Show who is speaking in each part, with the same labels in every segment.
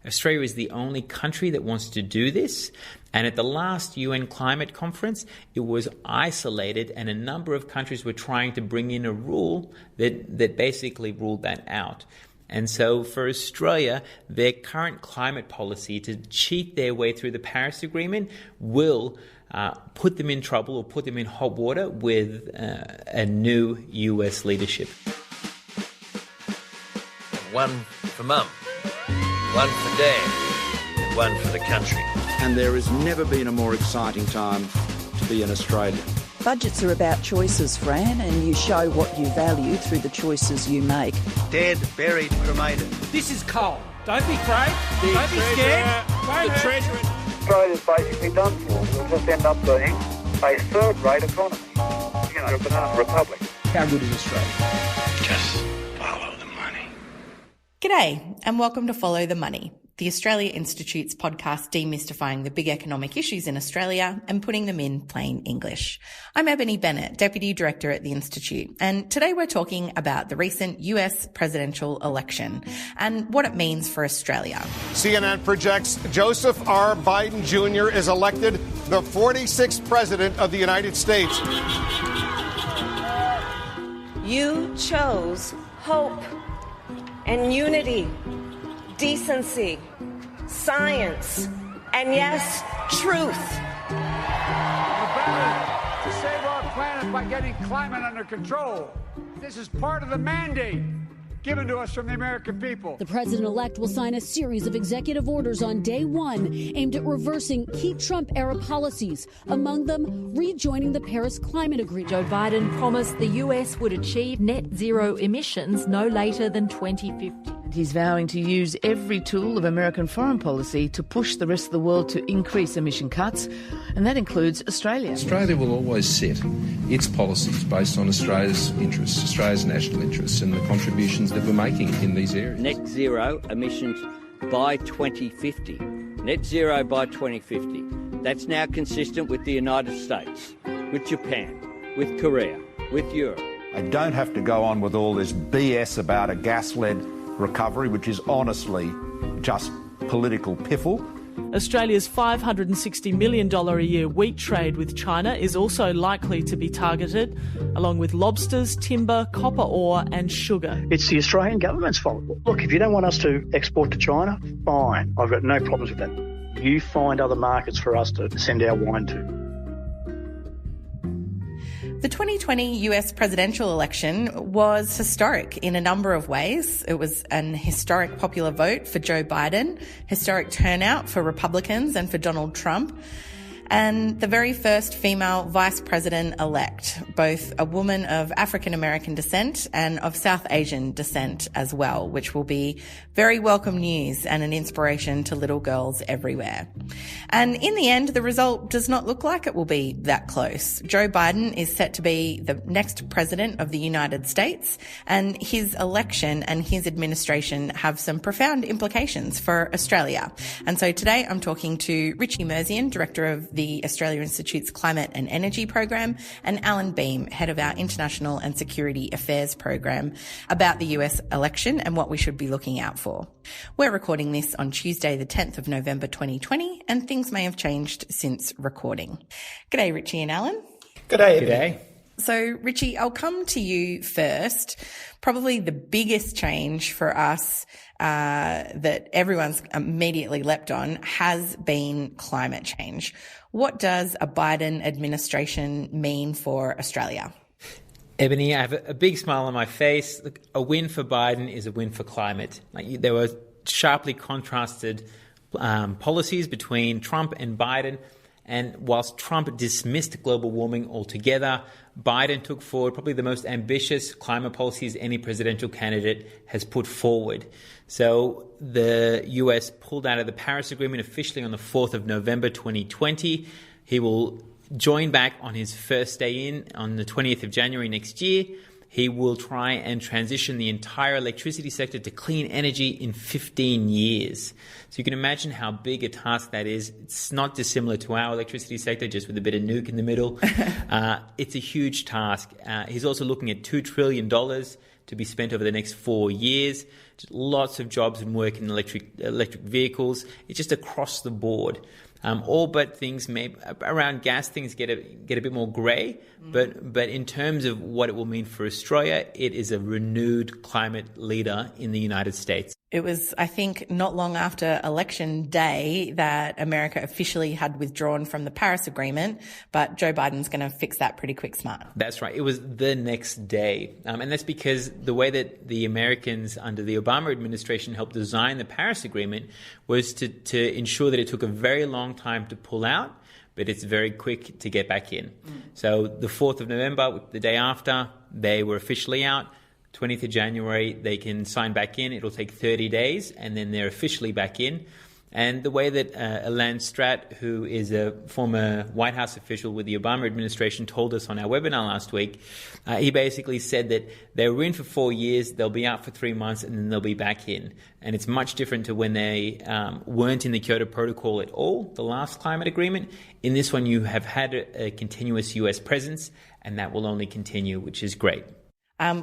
Speaker 1: Australia is the only country that wants to do this. And at the last UN climate conference, it was isolated, and a number of countries were trying to bring in a rule that basically ruled that out. And so for Australia, their current climate policy to cheat their way through the Paris Agreement will put them in trouble or put them in hot water with a new US leadership.
Speaker 2: One for Mum, one for Dad, and one for the country.
Speaker 3: And there has never been a more exciting time to be an Australian.
Speaker 4: Budgets are about choices, Fran, and you show what you value through the choices you make.
Speaker 5: Dead, buried, cremated.
Speaker 6: This is coal. Don't be afraid. Don't be scared. The treasurer.
Speaker 7: Australia's basically done for. We'll just end up being a third-rate economy. You know, a banana republic.
Speaker 6: How good is Australia?
Speaker 2: Just follow the money.
Speaker 8: G'day, and welcome to Follow the Money, the Australia Institute's podcast demystifying the big economic issues in Australia and putting them in plain English. I'm Ebony Bennett, Deputy Director at the Institute, and today we're talking about the recent US presidential election and what it means for Australia.
Speaker 9: CNN projects Joseph R. Biden Jr. is elected the 46th President of the United States.
Speaker 10: You chose hope and unity, decency, science, and yes, truth.
Speaker 6: We're better to save our planet by getting climate under control. This is part of the mandate given to us from the American people.
Speaker 11: The president-elect will sign a series of executive orders on day one aimed at reversing key Trump-era policies, among them rejoining the Paris Climate Agreement.
Speaker 12: Joe Biden promised the US would achieve net zero emissions no later than 2050.
Speaker 13: He's vowing to use every tool of American foreign policy to push the rest of the world to increase emission cuts, and that includes Australia.
Speaker 14: Australia will always set its policies based on Australia's interests, Australia's national interests, and the contributions that we're making in these areas.
Speaker 15: Net zero emissions by 2050. Net zero by 2050. That's now consistent with the United States, with Japan, with Korea, with Europe.
Speaker 3: I don't have to go on with all this BS about a gas-led recovery, which is honestly just political piffle.
Speaker 16: Australia's $560 million a year wheat trade with China is also likely to be targeted, along with lobsters, timber, copper ore and sugar.
Speaker 17: It's the Australian government's fault. Look, if you don't want us to export to China, fine. I've got no problems with that. You find other markets for us to send our wine to.
Speaker 8: The 2020 US presidential election was historic in a number of ways. It was an historic popular vote for Joe Biden, historic turnout for Republicans and for Donald Trump, and the very first female vice president-elect, both a woman of African-American descent and of South Asian descent as well, which will be very welcome news and an inspiration to little girls everywhere. And in the end, the result does not look like it will be that close. Joe Biden is set to be the next president of the United States, and his election and his administration have some profound implications for Australia. And so today I'm talking to Richie Merzian, Director of the Australia Institute's Climate and Energy Program, and Allan Behm, Head of our International and Security Affairs Program, about the US election and what we should be looking out for. We're recording this on Tuesday, the 10th of November 2020, and things may have changed since recording. G'day, Richie and Allan.
Speaker 1: G'day. G'day.
Speaker 8: So, Richie, I'll come to you first. Probably the biggest change for us that everyone's immediately leapt on has been climate change. What does a Biden administration mean for Australia?
Speaker 1: Ebony, I have a big smile on my face. Look, a win for Biden is a win for climate. There were sharply contrasted policies between Trump and Biden. And whilst Trump dismissed global warming altogether, Biden took forward probably the most ambitious climate policies any presidential candidate has put forward. So the US pulled out of the Paris Agreement officially on the 4th of November 2020. He will join back on his first day in on the 20th of January next year. He will try and transition the entire electricity sector to clean energy in 15 years. So you can imagine how big a task that is. It's not dissimilar to our electricity sector, just with a bit of nuke in the middle. It's a huge task. He's also looking at $2 trillion to be spent over the next 4 years. Just lots of jobs and work in electric vehicles. It's just across the board. All but things around gas, things get a bit more grey. But in terms of what it will mean for Australia, it is a renewed climate leader in the United States.
Speaker 8: It was, I think, not long after Election Day that America officially had withdrawn from the Paris Agreement, but Joe Biden's going to fix that pretty quick smart.
Speaker 1: That's right. It was the next day. And that's because the way that the Americans under the Obama administration helped design the Paris Agreement was to ensure that it took a very long time to pull out, but it's very quick to get back in. So the 4th of November, the day after, they were officially out. 20th of January, they can sign back in. It'll take 30 days, and then they're officially back in. And the way that Allan, who is a former White House official with the Obama administration, told us on our webinar last week, he basically said that they were in for 4 years, they'll be out for 3 months, and then they'll be back in. And it's much different to when they weren't in the Kyoto Protocol at all, the last climate agreement. In this one, you have had a continuous US presence, and that will only continue, which is great.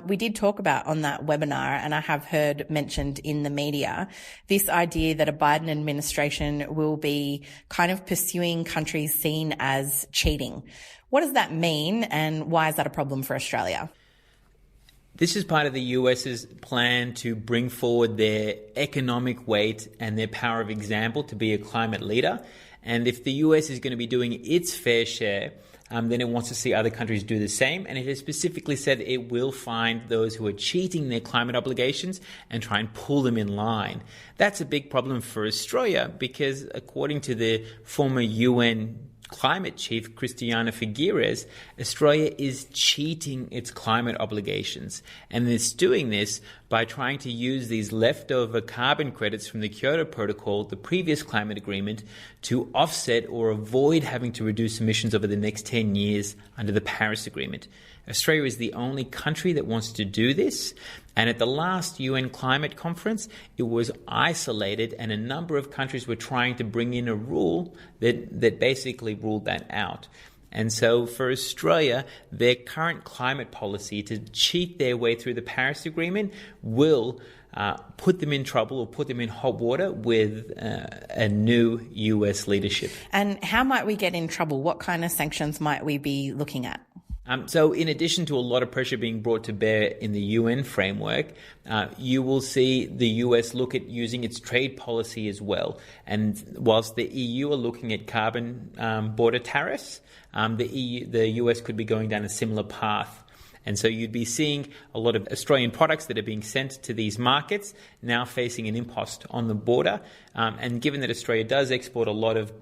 Speaker 8: We did talk about on that webinar, and I have heard mentioned in the media, this idea that a Biden administration will be kind of pursuing countries seen as cheating. What does that mean, and why is that a problem for Australia?
Speaker 1: This is part of the US's plan to bring forward their economic weight and their power of example to be a climate leader. And if the US is going to be doing its fair share, then it wants to see other countries do the same. And it has specifically said it will find those who are cheating their climate obligations and try and pull them in line. That's a big problem for Australia because according to the former UN climate chief, Christiana Figueres, Australia is cheating its climate obligations. And it's doing this by trying to use these leftover carbon credits from the Kyoto Protocol, the previous climate agreement, to offset or avoid having to reduce emissions over the next 10 years under the Paris Agreement. Australia is the only country that wants to do this. And at the last UN climate conference, it was isolated and a number of countries were trying to bring in a rule that basically ruled that out. And so for Australia, their current climate policy to cheat their way through the Paris Agreement will put them in trouble or put them in hot water with a new US leadership.
Speaker 8: And how might we get in trouble? What kind of sanctions might we be looking at?
Speaker 1: So in addition to a lot of pressure being brought to bear in the UN framework, you will see the US look at using its trade policy as well. And whilst the EU are looking at carbon border tariffs, the US could be going down a similar path. And so you'd be seeing a lot of Australian products that are being sent to these markets now facing an impost on the border. And given that Australia does export a lot of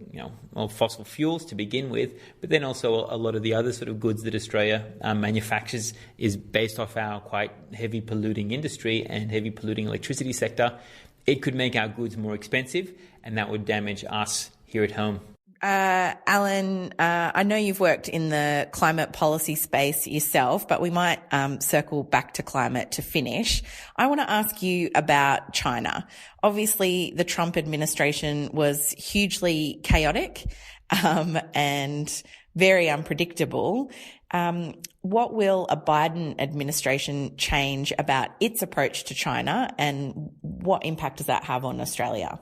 Speaker 1: fossil fuels to begin with, but then also a lot of the other sort of goods that Australia manufactures is based off our quite heavy polluting industry and heavy polluting electricity sector, it could make our goods more expensive, and that would damage us here at home.
Speaker 8: Allan, I know you've worked in the climate policy space yourself, but we might circle back to climate to finish. I want to ask you about China. Obviously, the Trump administration was hugely chaotic and very unpredictable. What will a Biden administration change about its approach to China, and what impact does that have on Australia?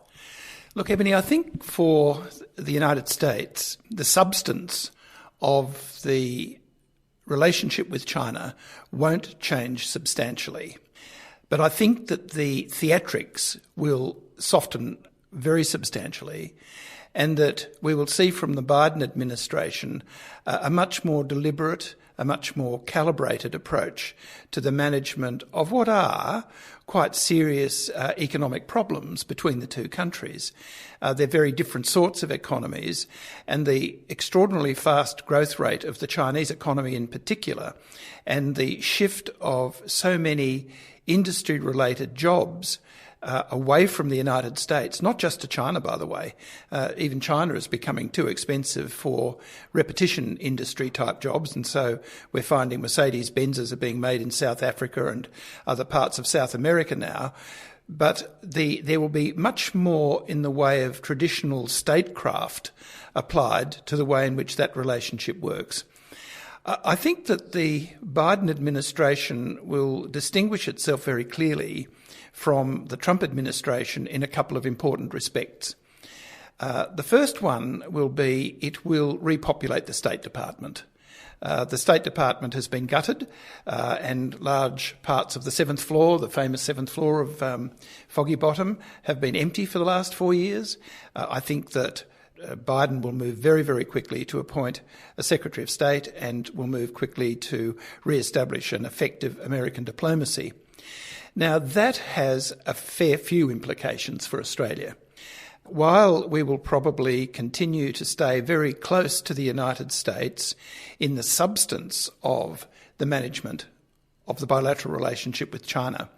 Speaker 18: Look, Ebony, I think for the United States, the substance of the relationship with China won't change substantially. But I think that the theatrics will soften very substantially, and that we will see from the Biden administration a much more deliberate, a much more calibrated approach to the management of what are quite serious economic problems between the two countries. They're very different sorts of economies, and the extraordinarily fast growth rate of the Chinese economy in particular, and the shift of so many industry-related jobs away from the United States, not just to China, by the way. Even China is becoming too expensive for repetition industry type jobs, and so we're finding Mercedes-Benzes are being made in South Africa and other parts of South America now. But there will be much more in the way of traditional statecraft applied to the way in which that relationship works. I think that the Biden administration will distinguish itself very clearly from the Trump administration in a couple of important respects. The first one will be it will repopulate the State Department. The State Department has been gutted and large parts of the seventh floor, the famous seventh floor of Foggy Bottom, have been empty for the last 4 years. I think that Biden will move very, very quickly to appoint a Secretary of State and will move quickly to re-establish an effective American diplomacy. Now, that has a fair few implications for Australia. While we will probably continue to stay very close to the United States in the substance of the management of the bilateral relationship with China,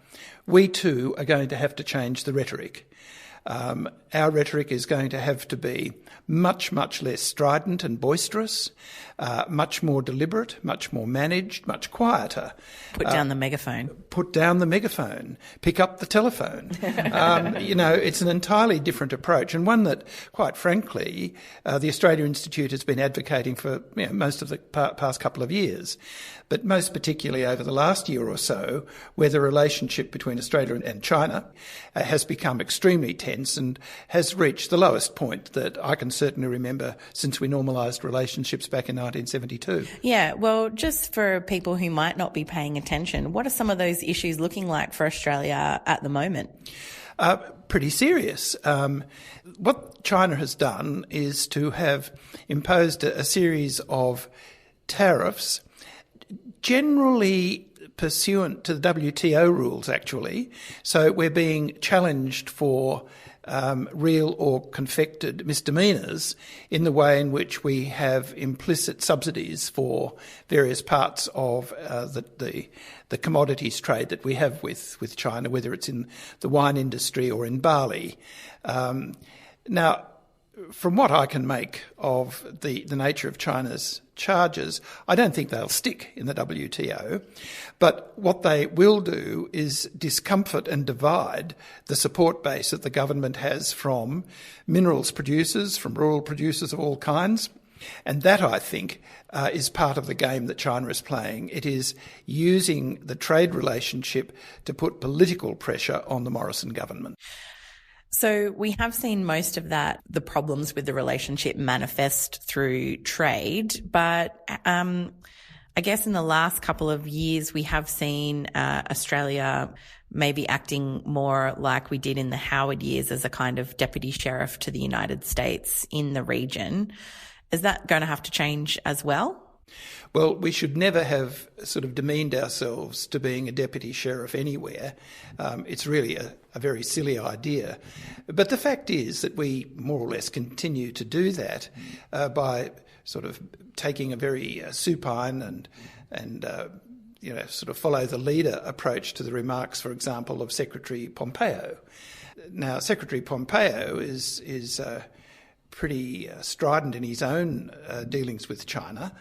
Speaker 18: we too are going to have to change the rhetoric. Our rhetoric is going to have to be much, much less strident and boisterous, much more deliberate, much more managed, much quieter.
Speaker 8: Put down the megaphone.
Speaker 18: Put down the megaphone. Pick up the telephone. It's an entirely different approach, and one that, quite frankly, the Australia Institute has been advocating for most of the past couple of years, but most particularly over the last year or so, where the relationship between Australia and China has become extremely tense and has reached the lowest point that I can certainly remember since we normalised relationships back in 1972.
Speaker 8: Yeah, well, just for people who might not be paying attention, what are some of those issues looking like for Australia at the moment?
Speaker 18: Pretty serious. What China has done is to have imposed a series of tariffs, generally pursuant to the WTO rules, actually. So we're being challenged for real or confected misdemeanours in the way in which we have implicit subsidies for various parts of the commodities trade that we have with China, whether it's in the wine industry or in barley. Now, from what I can make of the nature of China's charges, I don't think they'll stick in the WTO. But what they will do is discomfort and divide the support base that the government has from minerals producers, from rural producers of all kinds. And that, I think, is part of the game that China is playing. It is using the trade relationship to put political pressure on the Morrison government.
Speaker 8: So we have seen most of that, the problems with the relationship manifest through trade, but I guess in the last couple of years we have seen Australia maybe acting more like we did in the Howard years as a kind of deputy sheriff to the United States in the region. Is that going to have to change as well?
Speaker 18: Well, we should never have sort of demeaned ourselves to being a deputy sheriff anywhere. It's really a very silly idea. But the fact is that we more or less continue to do that by sort of taking a very supine and sort of follow the leader approach to the remarks, for example, of Secretary Pompeo. Now, Secretary Pompeo is pretty strident in his own dealings with China.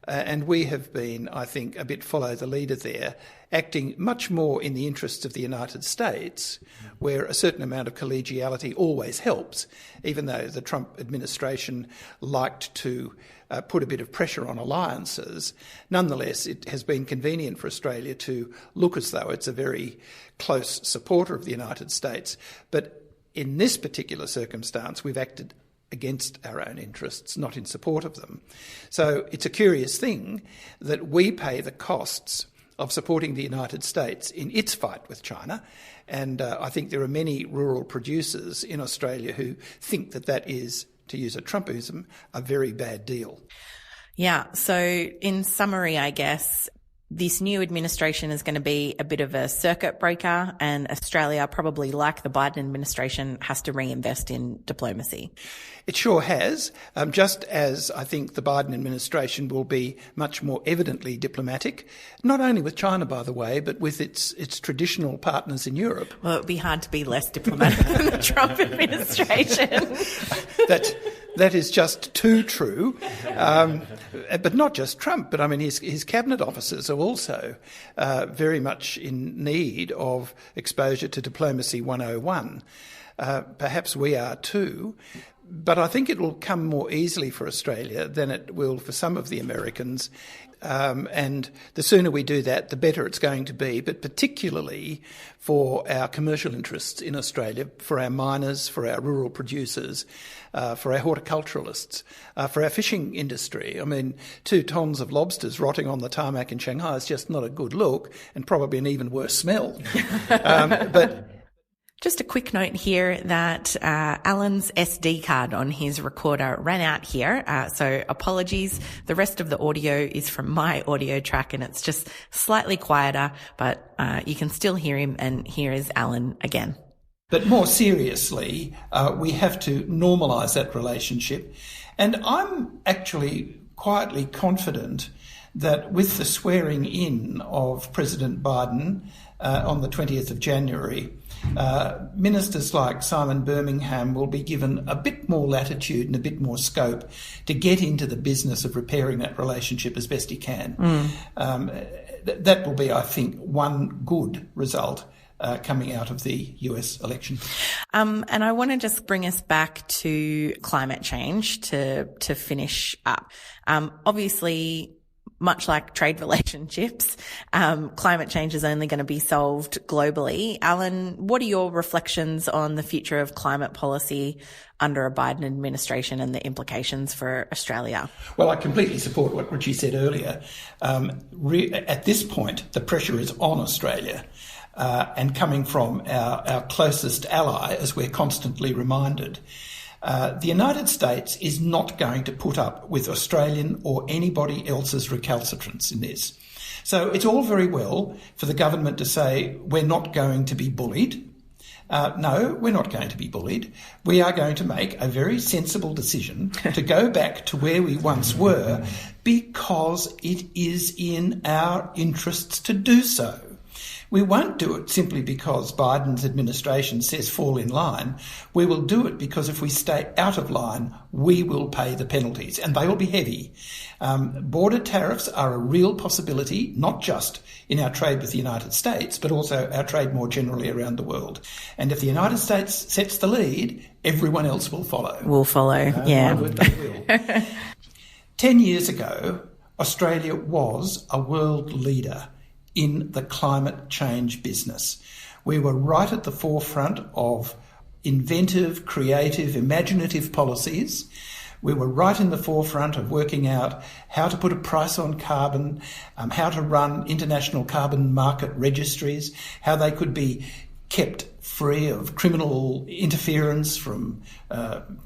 Speaker 18: And we have been, I think, a bit follow the leader there, acting much more in the interests of the United States, where a certain amount of collegiality always helps, even though the Trump administration liked to put a bit of pressure on alliances. Nonetheless, it has been convenient for Australia to look as though it's a very close supporter of the United States. But in this particular circumstance, we've acted against our own interests, not in support of them. So it's a curious thing that we pay the costs of supporting the United States in its fight with China. And I think there are many rural producers in Australia who think that that is, to use a Trumpism, a very bad deal.
Speaker 8: Yeah. So in summary, I guess, this new administration is going to be a bit of a circuit breaker, and Australia, probably like the Biden administration, has to reinvest in diplomacy.
Speaker 18: It sure has, just as I think the Biden administration will be much more evidently diplomatic, not only with China, by the way, but with its traditional partners in Europe.
Speaker 8: Well, it would be hard to be less diplomatic than the Trump administration.
Speaker 18: That is just too true. But not just Trump, but I mean his cabinet officers are also very much in need of exposure to Diplomacy 101. Perhaps we are too. But I think it will come more easily for Australia than it will for some of the Americans And the sooner we do that, the better it's going to be, but particularly for our commercial interests in Australia, for our miners, for our rural producers, for our horticulturalists, for our fishing industry. I mean, 2 tons of lobsters rotting on the tarmac in Shanghai is just not a good look, and probably an even worse smell. But
Speaker 8: just a quick note here that Allan's SD card on his recorder ran out here, so apologies. The rest of the audio is from my audio track, and it's just slightly quieter, but you can still hear him, and here is Allan again.
Speaker 18: But more seriously, we have to normalise that relationship. And I'm actually quietly confident that with the swearing in of President Biden on the 20th of January, ministers like Simon Birmingham will be given a bit more latitude and a bit more scope to get into the business of repairing that relationship as best he can. That will be, I think, one good result coming out of the US election.
Speaker 8: And I want to just bring us back to climate change to finish up. Obviously, much like trade relationships, climate change is only going to be solved globally. Allan, what are your reflections on the future of climate policy under a Biden administration and the implications for Australia?
Speaker 18: Well, I completely support what Richie said earlier. At this point, the pressure is on Australia. And coming from our closest ally, as we're constantly reminded. The United States is not going to put up with Australian or anybody else's recalcitrance in this. So it's all very well for the government to say, we're not going to be bullied. No, we're not going to be bullied. We are going to make a very sensible decision to go back to where we once were because it is in our interests to do so. We won't do it simply because Biden's administration says fall in line. We will do it because if we stay out of line, we will pay the penalties, and they will be heavy. Border tariffs are a real possibility, not just in our trade with the United States, but also our trade more generally around the world. And if the United States sets the lead, everyone else will follow.
Speaker 8: Yeah.
Speaker 18: 10 years ago, Australia was a world leader in the climate change business. We were right at the forefront of inventive, creative, imaginative policies. We were right in the forefront of working out how to put a price on carbon, how to run international carbon market registries, how they could be kept free of criminal interference from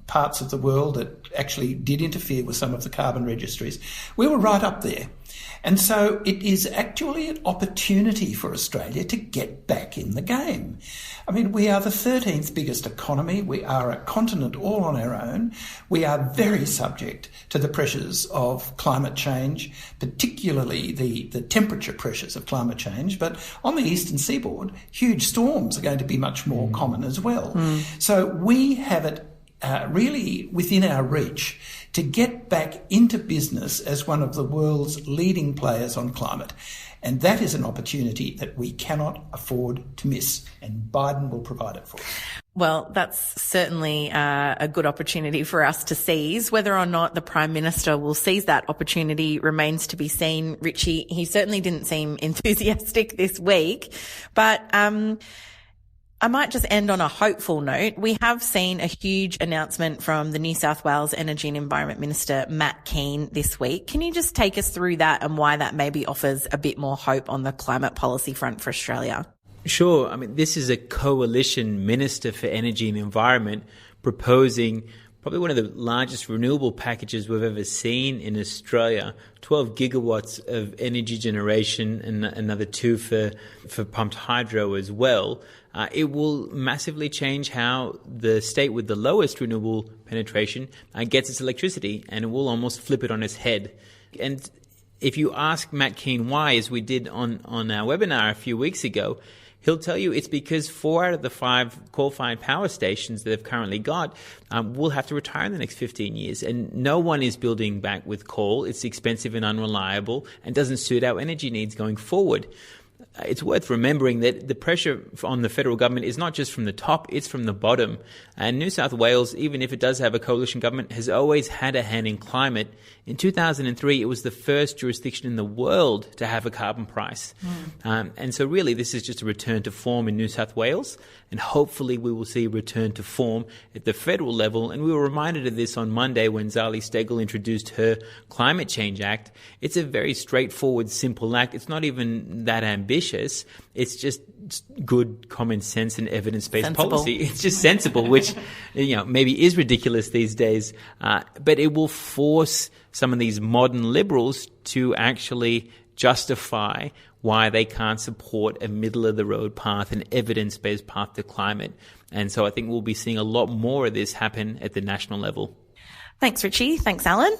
Speaker 18: parts of the world that actually did interfere with some of the carbon registries. We were right up there. And so it is actually an opportunity for Australia to get back in the game. I mean, we are the 13th biggest economy. We are a continent all on our own. We are very subject to the pressures of climate change, particularly the temperature pressures of climate change. But on the eastern seaboard, huge storms are going to be much more common as well. So we have it really within our reach to get back into business as one of the world's leading players on climate. And that is an opportunity that we cannot afford to miss, and Biden will provide it for us.
Speaker 8: Well, that's certainly a good opportunity for us to seize. Whether or not the Prime Minister will seize that opportunity remains to be seen. Richie, he certainly didn't seem enthusiastic this week, but I might just end on a hopeful note. We have seen a huge announcement from the New South Wales Energy and Environment Minister, Matt Keane, this week. Can you just take us through that and why that maybe offers a bit more hope on the climate policy front for Australia?
Speaker 1: Sure. I mean, this is a coalition minister for energy and environment proposing probably one of the largest renewable packages we've ever seen in Australia, 12 gigawatts of energy generation and another 2 for pumped hydro as well. It will massively change how the state with the lowest renewable penetration gets its electricity, and it will almost flip it on its head. And if you ask Matt Keane why, as we did on our webinar a few weeks ago, he'll tell you it's because 4 out of the 5 coal-fired power stations that they've currently got will have to retire in the next 15 years. And no one is building back with coal. It's expensive and unreliable and doesn't suit our energy needs going forward. it's worth remembering that the pressure on the federal government is not just from the top, it's from the bottom. And New South Wales, even if it does have a coalition government, has always had a hand in climate. In 2003, it was the first jurisdiction in the world to have a carbon price. And so really, this is just a return to form in New South Wales. And hopefully we will see a return to form at the federal level. And we were reminded of this on Monday when Zali Steggall introduced her Climate Change Act. It's a very straightforward, simple act. It's not even that ambitious. It's just good common sense and evidence-based policy. It's just sensible, which maybe is ridiculous these days. But it will force some of these modern liberals to actually justify why they can't support a middle-of-the-road path, an evidence-based path to climate. And so I think we'll be seeing a lot more of this happen at the national level.
Speaker 8: Thanks, Richie. Thanks, Allan.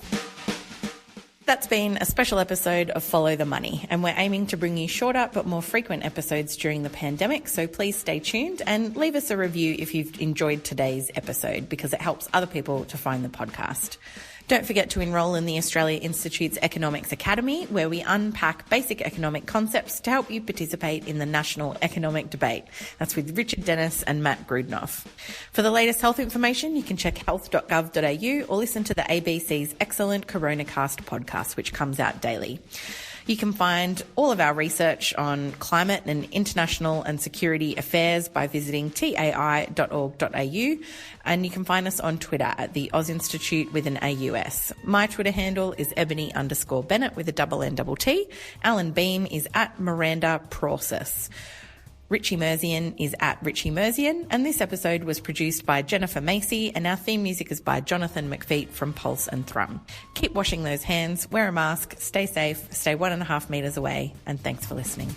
Speaker 8: That's been a special episode of Follow the Money, and we're aiming to bring you shorter but more frequent episodes during the pandemic, so please stay tuned and leave us a review if you've enjoyed today's episode, because it helps other people to find the podcast. Don't forget to enrol in the Australia Institute's Economics Academy, where we unpack basic economic concepts to help you participate in the national economic debate. That's with Richard Dennis and Matt Grudnoff. For the latest health information, you can check health.gov.au or listen to the ABC's excellent Coronacast podcast, which comes out daily. You can find all of our research on climate and international and security affairs by visiting tai.org.au, and you can find us on Twitter at the Oz Institute with an AUS. My Twitter handle is Ebony_Bennett with a _NTT. Allan Behm is at Miranda Process. Richie Merzian is at Richie Merzian, and this episode was produced by Jennifer Macey, and our theme music is by Jonathan McFeat from Pulse and Thrum. Keep washing those hands, wear a mask, stay safe, stay 1.5 metres away, and thanks for listening.